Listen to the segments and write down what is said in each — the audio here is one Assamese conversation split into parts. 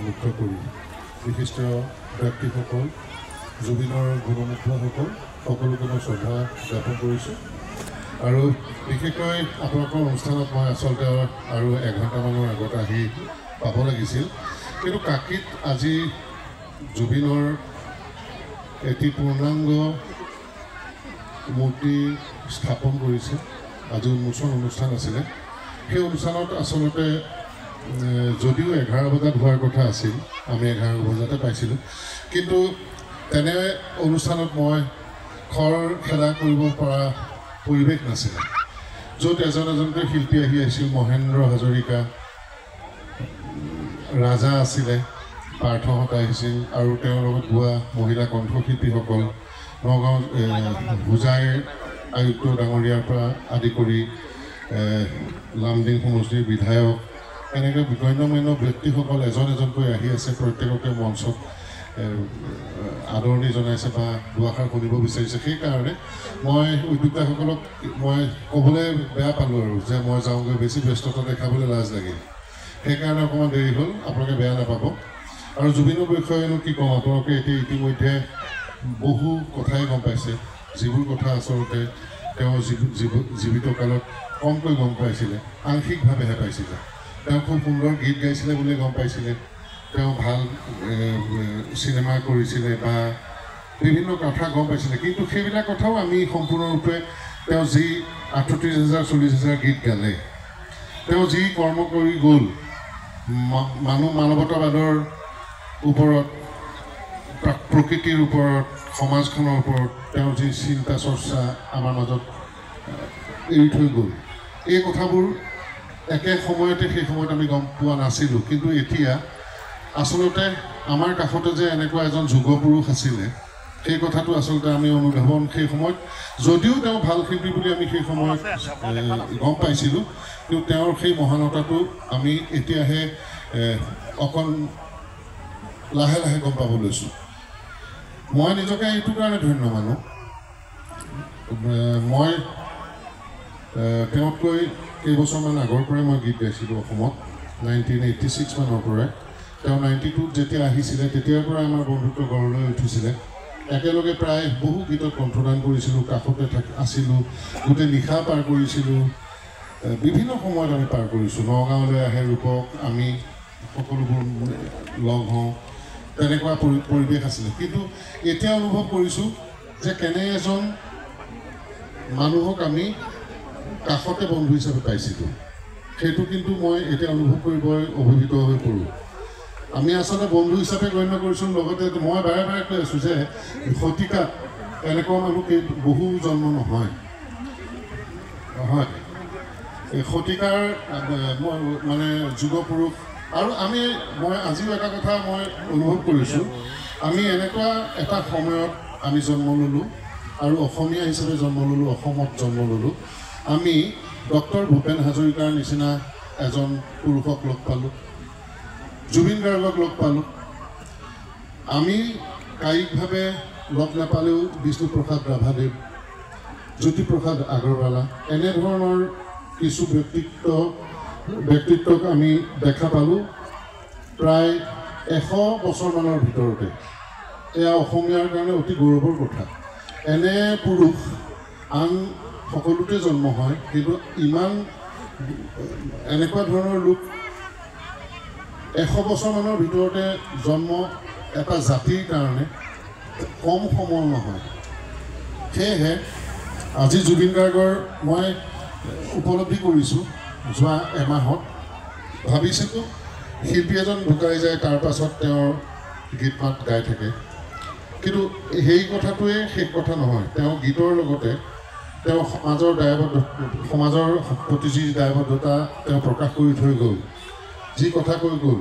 মুখ্য কৰি বিশিষ্ট ব্যক্তিসকল জুবিনৰ গুণমুগ্ধসকল সকলোকে মই শ্ৰদ্ধা জ্ঞাপন কৰিছোঁ আৰু বিশেষকৈ আপোনালোকৰ অনুষ্ঠানত মই আচলতে আৰু এঘণ্টামানৰ আগত আহি পাব লাগিছিল কিন্তু কাকিত আজি জুবিনৰ এটি পূৰ্ণাংগ মূৰ্তি স্থাপন কৰিছে আজি উন্মোচন অনুষ্ঠান আছিলে সেই অনুষ্ঠানত আচলতে যদিও 11 বজাত হোৱাৰ কথা আছিল আমি 11 বজাতে পাইছিলোঁ কিন্তু তেনে অনুষ্ঠানত মই খৰ খেলা কৰিব পৰা পৰিৱেশ নাছিলে য'ত এজনকৈ শিল্পী আহি আছিল মহেন্দ্ৰ হাজৰিকা ৰাজা আছিলে পাৰ্থহঁত আহিছিল আৰু তেওঁৰ লগত গোৱা মহিলা কণ্ঠশিল্পীসকল নগাঁও হোজাইৰ আয়ুক্ত ডাঙৰীয়াৰ পৰা আদি কৰি লামডিং সমষ্টিৰ বিধায়ক এনেকৈ গণ্যমান্য ব্যক্তিসকল এজনকৈ আহি আছে প্ৰত্যেককে মঞ্চত আদৰণি জনাইছে বা দুআষাৰ শুনিব বিচাৰিছে সেইকাৰণে মই উদ্যোক্তাসকলক মই ক'বলৈ বেয়া পালোঁ আৰু যে মই যাওঁগৈ বেছি ব্যস্ততা দেখাবলৈ লাজ লাগিল সেইকাৰণে অকণমান দেৰি হ'ল আপোনালোকে বেয়া নাপাব আৰু জুবিনৰ বিষয়েনো কি ক'ম আপোনালোকে এতিয়া ইতিমধ্যে বহু কথাই গম পাইছে যিবোৰ কথা আচলতে তেওঁ জীৱিত কালত কমকৈ গম পাইছিলে আংশিকভাৱেহে পাইছিলে তেওঁ খুব সুন্দৰ গীত গাইছিলে বুলি গম পাইছিলে তেওঁ ভাল চিনেমা কৰিছিলে বা বিভিন্ন কথা গম পাইছিলে কিন্তু সেইবিলাক কথাও আমি সম্পূৰ্ণৰূপে তেওঁ যি ৩৮,০০০ ৪০,০০০ গীত গালে তেওঁ যি কৰ্ম কৰি গ'ল মানৱতাবাদৰ ওপৰত প্ৰকৃতিৰ ওপৰত সমাজখনৰ ওপৰত তেওঁ যি চিন্তা চৰ্চা আমাৰ মাজত এৰি থৈ গ'ল এই কথাবোৰ একে সময়তে সেই সময়ত আমি গম পোৱা নাছিলোঁ কিন্তু এতিয়া আচলতে আমাৰ কাষতে যে এনেকুৱা এজন যুগপুৰুষ আছিলে সেই কথাটো আচলতে আমি অনুধাৱন সেই সময়ত যদিও তেওঁ ভাল শিল্পী বুলি আমি সেই সময়ত গম পাইছিলোঁ কিন্তু তেওঁৰ সেই মহানতাটো আমি এতিয়াহে অকণ লাহে লাহে গম পাব লৈছোঁ মই নিজকে এইটো কাৰণে ধন্য মানো মই তেওঁতকৈ কেইবছৰমান আগৰ পৰাই মই গীত গাইছিলোঁ অসমত 1986 মানৰ পৰাই তেওঁ 92ত যেতিয়া আহিছিলে তেতিয়াৰ পৰাই আমাৰ বন্ধুত্ব গঢ়লৈ উঠিছিলে একেলগে প্ৰায় বহু গীতত কণ্ঠদান কৰিছিলোঁ কাষতে আছিলোঁ গোটেই নিশা পাৰ কৰিছিলোঁ বিভিন্ন সময়ত আমি পাৰ কৰিছোঁ নগাঁৱলৈ আহে ৰূপক আমি সকলোবোৰ লগ হওঁ তেনেকুৱা পৰিৱেশ আছিলে কিন্তু এতিয়া অনুভৱ কৰিছোঁ যে কেনে এজন মানুহক আমি কাষতে বন্ধু হিচাপে পাইছিলোঁ সেইটো কিন্তু মই এতিয়া অনুভৱ কৰিব অভিভূত হৈ পৰোঁ আমি আচলতে বন্ধু হিচাপে গণ্য কৰিছোঁ লগতে মই বাৰে বাৰে কৈ আছোঁ যে শতিকাত এনেকুৱা মানুহ বহু জন্ম নহয় হয় এই শতিকাৰ মানে যুগপুৰুষ আৰু মই আজিও এটা কথা মই অনুভৱ কৰিছোঁ আমি এনেকুৱা এটা সময়ত আমি জন্ম ল'লোঁ আৰু অসমীয়া হিচাপে জন্ম ল'লোঁ অসমত জন্ম ল'লোঁ আমি ডক্টৰ ভূপেন হাজৰিকাৰ নিচিনা এজন পুৰুষক লগ পালোঁ জুবিন গাৰ্গক লগ পালোঁ আমি কায়িকভাৱে লগ নাপালেও বিষ্ণুপ্ৰসাদ ৰাভাদেৱ জ্যোতিপ্ৰসাদ আগৰৱালা এনেধৰণৰ কিছু ব্যক্তিত্বক আমি দেখা পালোঁ প্ৰায় 100 বছৰমানৰ ভিতৰতে এয়া অসমীয়াৰ কাৰণে অতি গৌৰৱৰ কথা এনে পুৰুষ আন সকলোতে জন্ম হয় কিন্তু ইমান এনেকুৱা ধৰণৰ লোক 100 বছৰমানৰ ভিতৰতে জন্ম এটা জাতিৰ কাৰণে কম সময় নহয় সেয়েহে আজি জুবিন গাৰ্গৰ মই উপলব্ধি কৰিছোঁ যোৱা এমাহত ভাবিছিলোঁ শিল্পী এজন ঢুকাই যায় তাৰ পাছত তেওঁৰ গীত মাত গাই থাকে কিন্তু সেই কথাটোৱে শেষ কথা নহয় তেওঁ গীতৰ লগতে তেওঁ সমাজৰ প্ৰতি যি দায়বদ্ধতা তেওঁ প্ৰকাশ কৰি থৈ গ'ল যি কথা কৈ গ'ল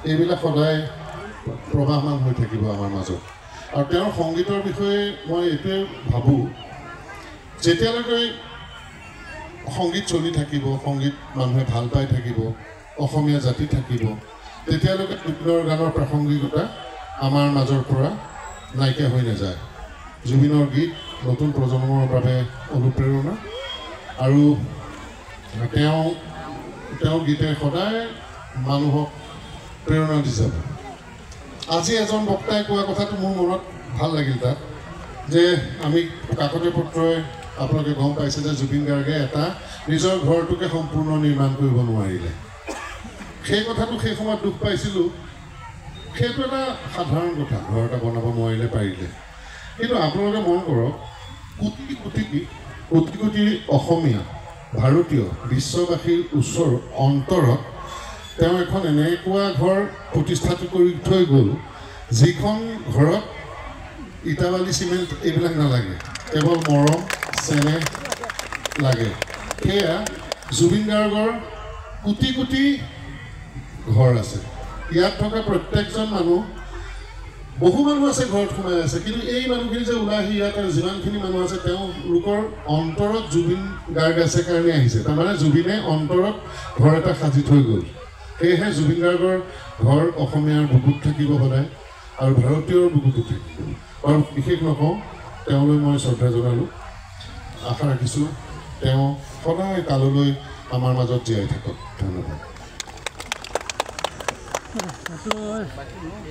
এইবিলাক সদায় প্ৰবাহমান হৈ থাকিব আমাৰ মাজত আৰু তেওঁৰ সংগীতৰ বিষয়ে মই এইটোৱে ভাবোঁ যেতিয়ালৈকে সংগীত চলি থাকিব সংগীত মানুহে ভাল পাই থাকিব অসমীয়া জাতি থাকিব তেতিয়ালৈকে জুবিনৰ গানৰ প্ৰাসংগিকতা আমাৰ মাজৰ পৰা নাইকিয়া হৈ নাযায় জুবিনৰ গীত নতুন প্ৰজন্মৰ বাবে অনুপ্ৰেৰণা আৰু তেওঁৰ গীতে সদায় মানুহক প্ৰেৰণা দি যাব আজি এজন বক্তাই কোৱা কথাটো মোৰ মনত ভাল লাগিল তাত যে আমি কাকতে পত্ৰই আপোনালোকে গম পাইছে যে জুবিন গাৰ্গে এটা নিজৰ ঘৰটোকে সম্পূৰ্ণ নিৰ্মাণ কৰিব নোৱাৰিলে সেই কথাটো সেই সময়ত দুখ পাইছিলোঁ সেইটো এটা সাধাৰণ কথা ঘৰ এটা বনাব নোৱাৰিলে পাৰিলে কিন্তু আপোনালোকে মন কৰক কোটি কোটি অসমীয়া ভাৰতীয় বিশ্ববাসীৰ ওচৰ অন্তৰত তেওঁ এখন এনেকুৱা ঘৰ প্ৰতিষ্ঠা কৰি থৈ গ'ল যিখন ঘৰত ইটা বালি চিমেণ্ট এইবিলাক নালাগে কেৱল মৰম চেনেহ লাগে সেয়া জুবিন গাৰ্গৰ কোটি ঘৰ আছে ইয়াত থকা প্ৰত্যেকজন মানুহ বহু মানুহ আছে ঘৰত সোমাই আছে কিন্তু এই মানুহখিনি যে ওলাই আহি ইয়াত যিমানখিনি মানুহ আছে তেওঁলোকৰ অন্তৰত জুবিন গাৰ্গ আছে কাৰণে আহিছে তাৰমানে জুবিনে অন্তৰত ঘৰ এটা সাজি থৈ গ'ল সেয়েহে জুবিন গাৰ্গৰ ঘৰ অসমীয়াৰ বুকুত থাকিব সদায় আৰু ভাৰতীয়ৰ বুকুতো থাকিব আৰু বিশেষ নকওঁ তেওঁলৈ মই শ্ৰদ্ধা জনালোঁ আশা ৰাখিছোঁ তেওঁ সদায় কাললৈ আমাৰ মাজত জীয়াই থাকক ধন্যবাদ